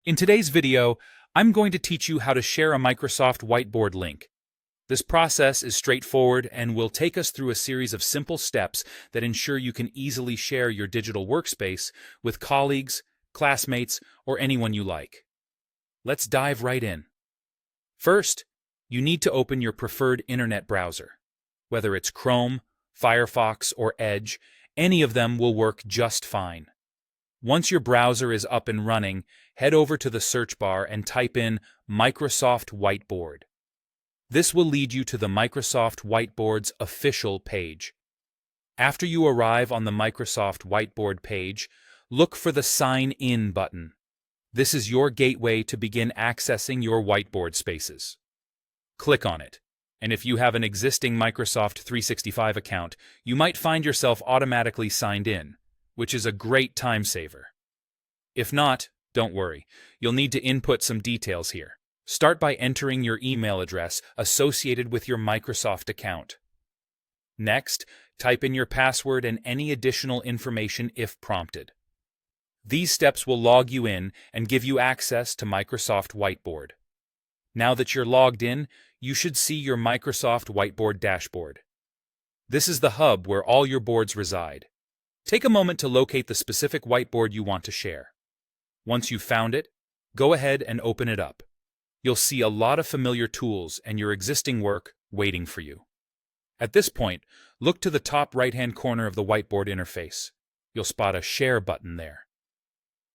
In today's video, I'm going to teach you how to share a Microsoft Whiteboard link. This process is straightforward and will take us through a series of simple steps that ensure you can easily share your digital workspace with colleagues, classmates, or anyone you like. Let's dive right in. First, you need to open your preferred internet browser. Whether it's Chrome, Firefox, or Edge, any of them will work just fine. Once your browser is up and running, head over to the search bar and type in Microsoft Whiteboard. This will lead you to the Microsoft Whiteboard's official page. After you arrive on the Microsoft Whiteboard page, look for the Sign In button. This is your gateway to begin accessing your whiteboard spaces. Click on it, and if you have an existing Microsoft 365 account, you might find yourself automatically signed in, which is a great time saver. If not, don't worry, you'll need to input some details here. Start by entering your email address associated with your Microsoft account. Next, type in your password and any additional information if prompted. These steps will log you in and give you access to Microsoft Whiteboard. Now that you're logged in, you should see your Microsoft Whiteboard dashboard. This is the hub where all your boards reside. Take a moment to locate the specific whiteboard you want to share. Once you've found it, go ahead and open it up. You'll see a lot of familiar tools and your existing work waiting for you. At this point, look to the top right-hand corner of the whiteboard interface. You'll spot a Share button there.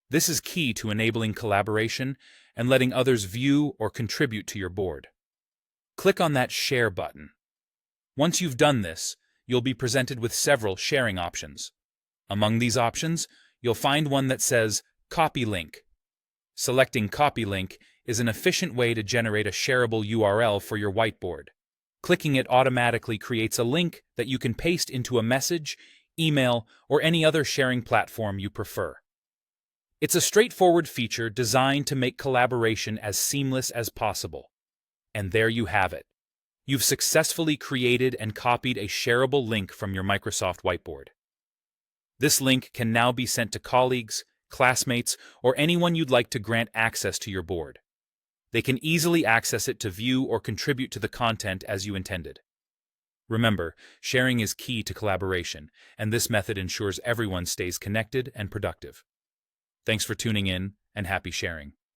This is key to enabling collaboration and letting others view or contribute to your board. Click on that Share button. Once you've done this, you'll be presented with several sharing options. Among these options, you'll find one that says Copy Link. Selecting Copy Link is an efficient way to generate a shareable URL for your whiteboard. Clicking it automatically creates a link that you can paste into a message, email, or any other sharing platform you prefer. It's a straightforward feature designed to make collaboration as seamless as possible. And there you have it. You've successfully created and copied a shareable link from your Microsoft Whiteboard. This link can now be sent to colleagues, classmates, or anyone you'd like to grant access to your board. They can easily access it to view or contribute to the content as you intended. Remember, sharing is key to collaboration, and this method ensures everyone stays connected and productive. Thanks for tuning in, and happy sharing.